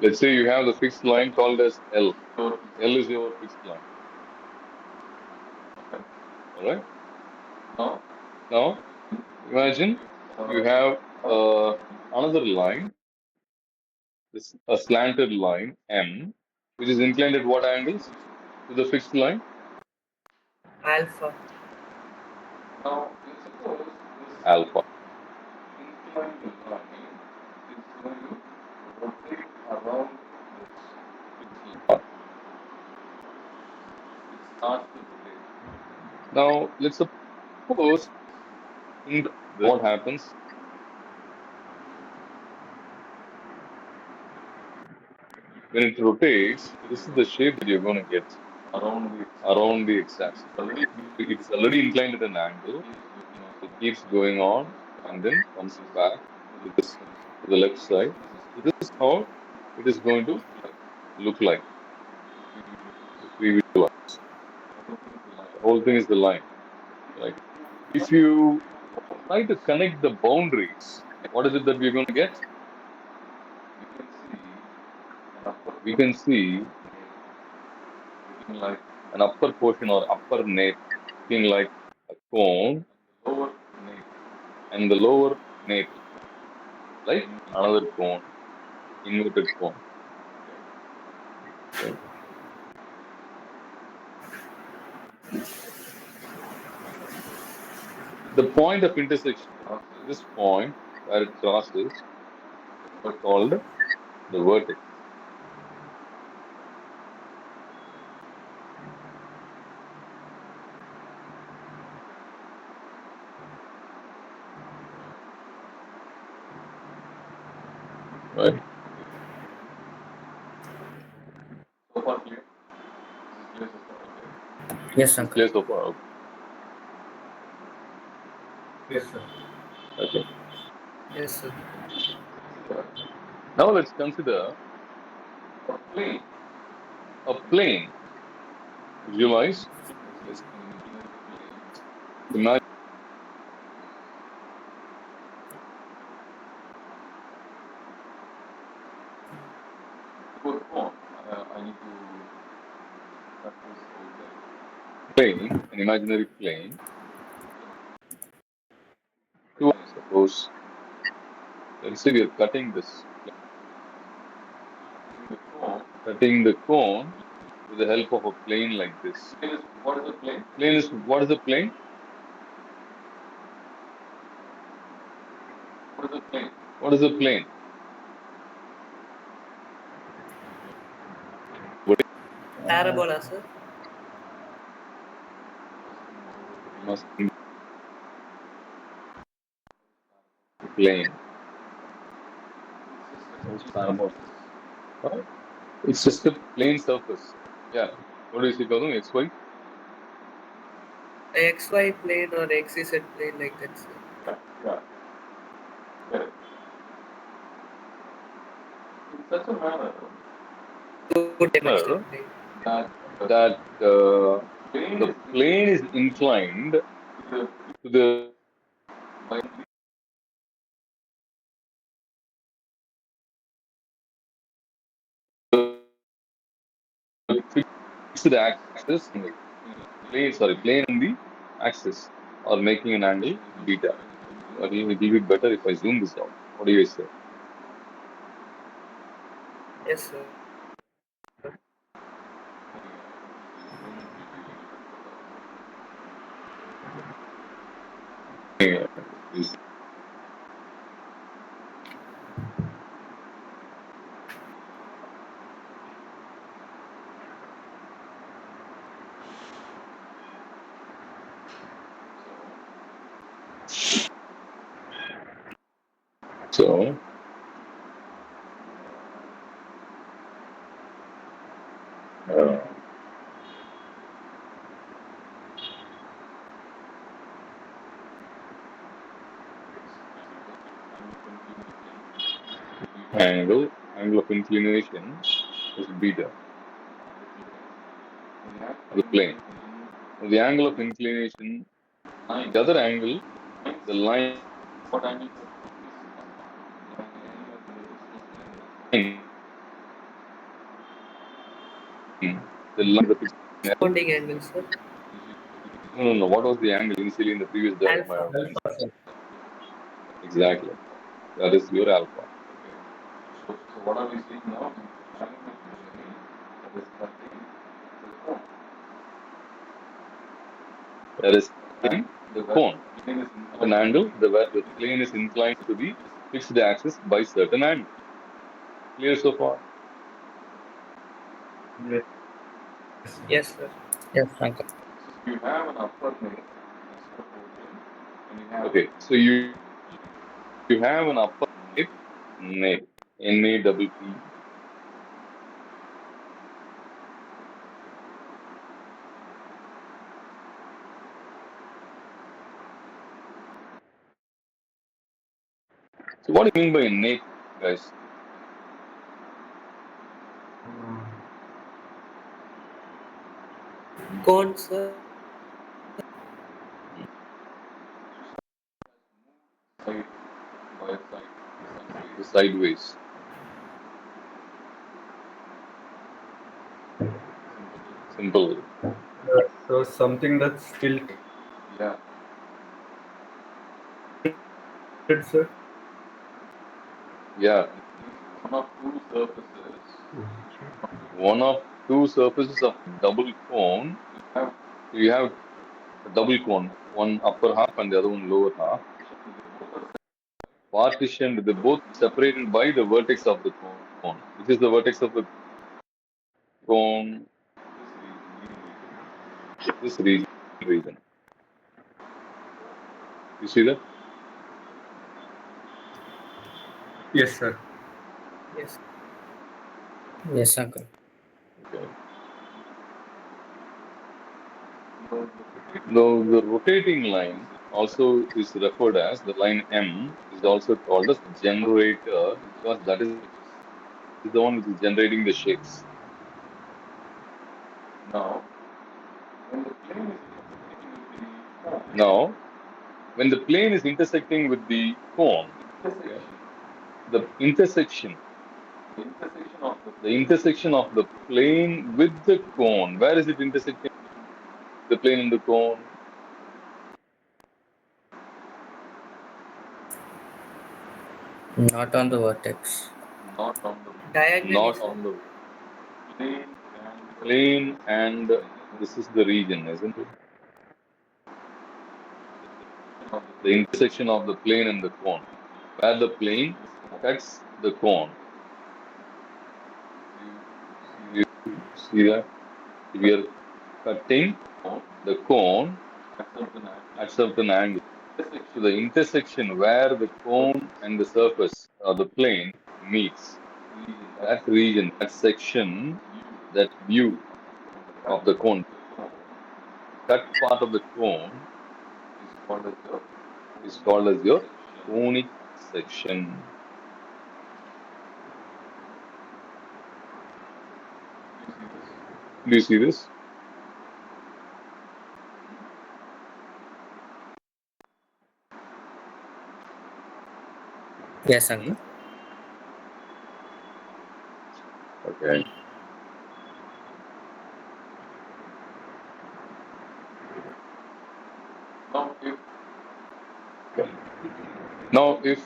Let's say you have the fixed line called as L. L is your fixed line. All right. Now, imagine you have another line, a slanted line M, which is inclined at what angles to the fixed line? Alpha. Alpha. Now, let's suppose what happens when it rotates. This is the shape that you're going to get around the x-axis. It's already inclined at an angle. It keeps going on and then comes back to the left side. So this is how it is going to look like. If we visualize, the whole thing is the line. Right? If you try to connect the boundaries, what is it that we're going to get? We can see an upper portion or upper nape looking like a cone, and the lower nape like another cone, inverted cone. Okay. The point of intersection, this point where it crosses, is called the vertex. Right? Yes, It's uncle. clear so far. Yes, sir. Okay. Yes, sir. Now let's consider a plane. Visualize. Let's imagine plane, an imaginary plane. Suppose, let's say we are cutting this, cutting the cone with the help of a plane like this. What is the plane? Plane is what is the plane? What is the plane? Parabola, sir. Must be plane. Parabola. Right? It's just a plane surface. Yeah. What is it called? XY? XY plane or XZ plane like that, sir. Yeah. In such a manner Two-dimensional plane. that the plane is inclined to the fixed axis, plane and the axis are making an angle beta. But it will be better if I zoom this out. What do you say? Yes, sir. Yeah. So uh, angle of inclination is beta, the plane. The angle of inclination, the other angle, the line The line is the fixed angle. Corresponding angle, sir. No. What was the angle initially in the previous diagram I Alpha. have mentioned? Exactly. That is your alpha. Okay. So what are we seeing now? That is cutting the cone. That is cutting the cone at an angle where the plane is inclined to the fixed axis by certain angle. Clear so far? Yes. Yes, sir. Yes, uncle. You have an upper nape. Okay, so you have an upper nape, NAPP. So what do you mean by nape, guys? Cone, sir. Side by sideways. Simple. So something that's tilted, Yeah. sir. Yeah. One of two surfaces of double cone. You have a double cone, one upper half and the other one lower half. Partitioned, they both separated by the vertex of the cone. Which is the vertex of the cone? This region. You see that? Yes, sir. Yes. Yes, uncle. Okay. Now, the rotating line also is referred as the line M is also called as generator because that is the one which is generating the shapes. Now, when the plane is intersecting with the cone, okay, the intersection of the plane with the cone, where is it intersecting the plane and the cone? Not on the vertex. Diagonally, Not sir. on the plane, and this is the region, isn't it? The intersection of the plane and the cone, where the plane cuts the cone. You see that? We are cutting the cone at certain angle. So the intersection where the cone and the surface or the plane meets, that region, that section, that view of the cone, that part of the cone is called as your conic section. Do you see this? Yes, uncle. Okay. Now, if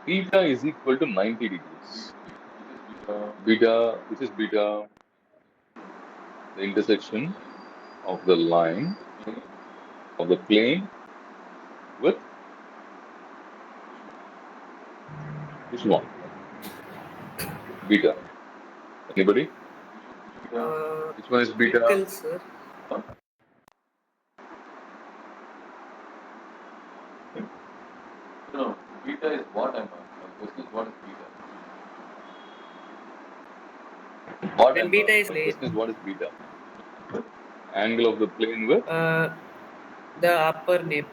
theta is equal to 90 degrees, beta, which is beta, the intersection of the line of the plane with which one? Beta. Anybody? Which one is beta? Pickle, sir. No, beta is what I'm asking. What is beta? What When I'm beta is my plane, question is what is beta? Angle of the plane with the upper nape.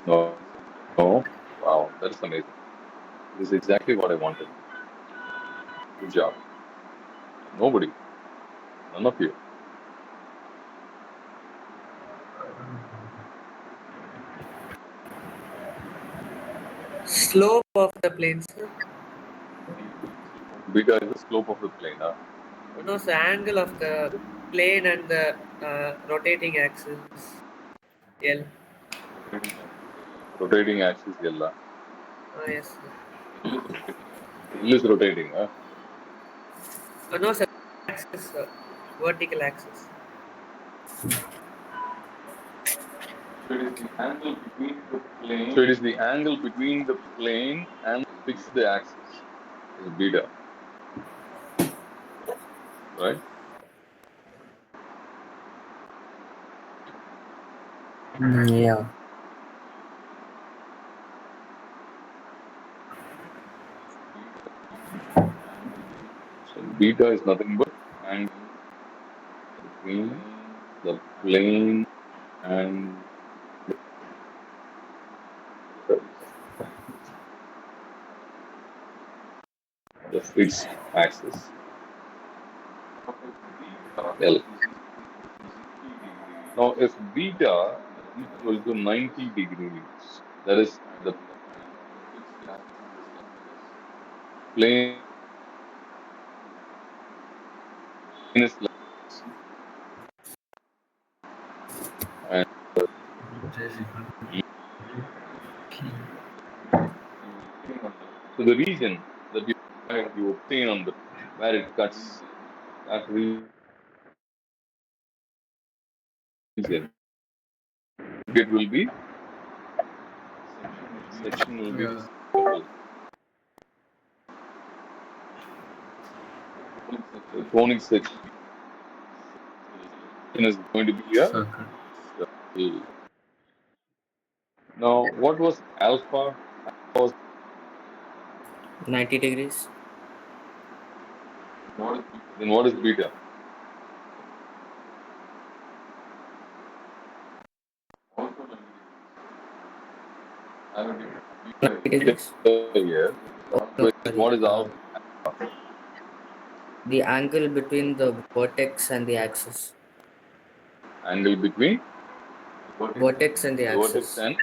no, no. Wow, that is amazing. This is exactly what I wanted. Good job. Nobody. None of you. Slope of the plane, sir. Beta is the slope of the plane. Huh? No, sir. Angle of the plane and the rotating axis. L. Rotating axis L. Yes, sir. L is rotating. Huh? No, sir. Axis, sir. Vertical axis. So it is the angle between the plane and fixed axis. Is beta. Right? Yeah. So beta is nothing but angle between the plane and the fixed axis. L. Now, if beta is equal to 90 degrees, that is the plane is like this, and so the region that you obtain on the where it cuts, that region it will be section will be equal. The conic section is going to be a circle. Now, what was alpha? Was 90 degrees. then what is beta? Degrees. Here, Also, what sorry. is alpha? The angle between the vertex and the axis. Angle between Vertex and the the vertex axis. and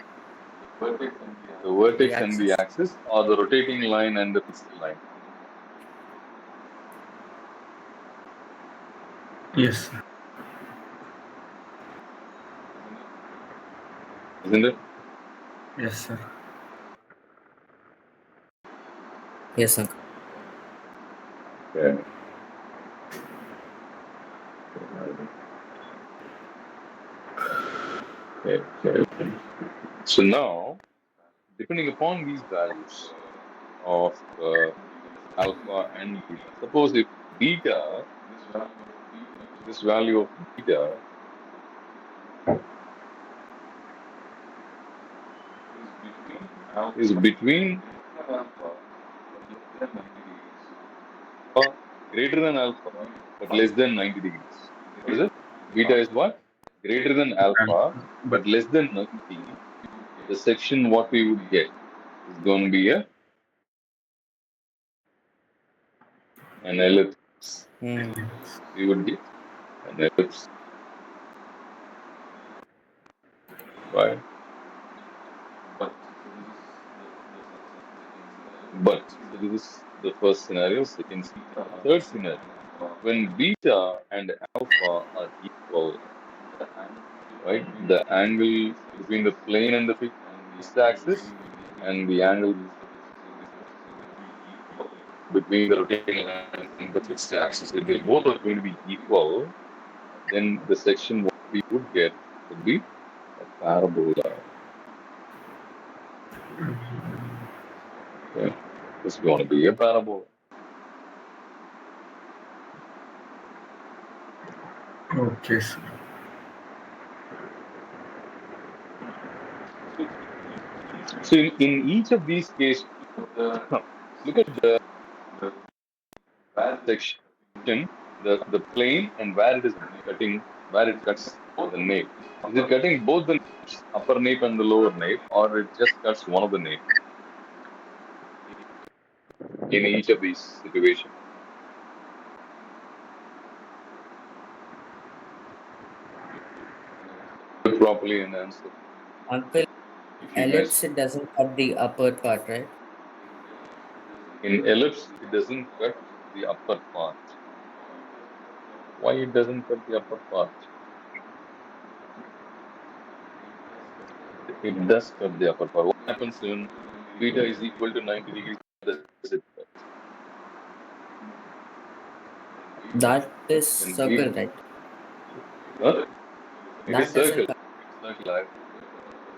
The the axis. axis, or the rotating line and the fixed line. Yes, sir. Isn't it? Yes, sir. Yes, uncle. Okay. Okay. So now, depending upon these values of alpha and beta, suppose if beta, this value of beta is between alpha greater than alpha but less than 90 degrees. What is it? Beta is what? Greater than alpha But but less than 90. The section what we would get is going to be an ellipse. We would get an ellipse, right? But so this is the first scenario. Second scenario. Third scenario. When beta and alpha are equal, right? The angle between the plane and the fixed axis and the angle between the rotating line and the fixed axis, if they both are going to be equal, then the section what we would get would be a parabola. Okay? It's going to be a parabola. okay, sir. So in each of these cases, look at the section, the plane, and where it is cutting, where it cuts the nape. Is it cutting both the napes, upper nape and the lower nape, or it just cuts one of the nape in each of these situations? it properly and answer. Uncle, If you ellipse miss it doesn't cut the upper part, right? in ellipse, it doesn't cut the upper part. Why it doesn't cut the upper part? It does cut the upper part. What happens when beta is equal to 90 degrees? Does it cut? That is When circle, right? huh? It is That doesn't circle. cut. It's circle.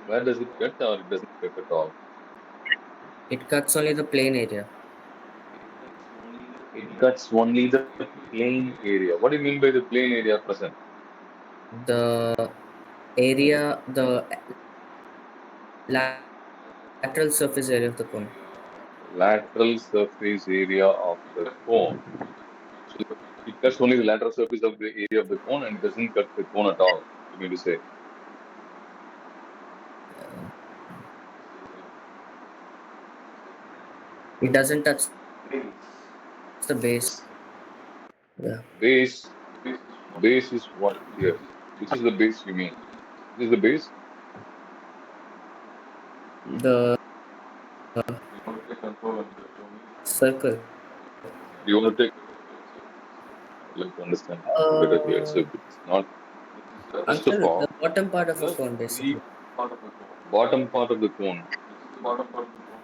Where does it cut or it doesn't cut at all? It cuts only the plane area. It cuts only the plane area. What do you mean by the plane area present? The area, the lateral surface area of the cone. Lateral surface area of the cone. So it cuts only the lateral surface of the area of the cone and doesn't cut the cone at all. You mean to say? It doesn't touch the base. Yeah. Base. Base is what here? Which is the base you mean? This is the base? The circle. Do you want to take? I'd like to understand better here. So Uh, it's not. First of Uncle, the all, bottom part of a cone, basically. bottom part of the cone.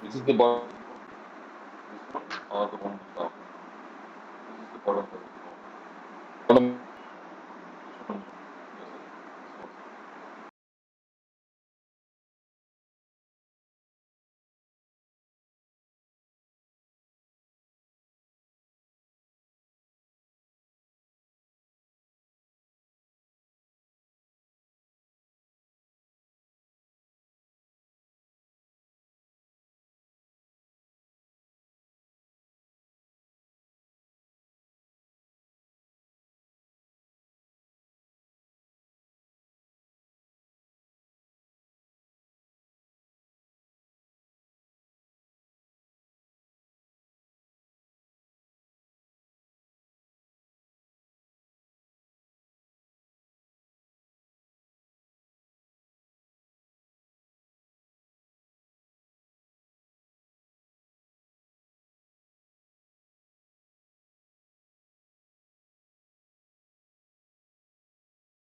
Which is the bottom?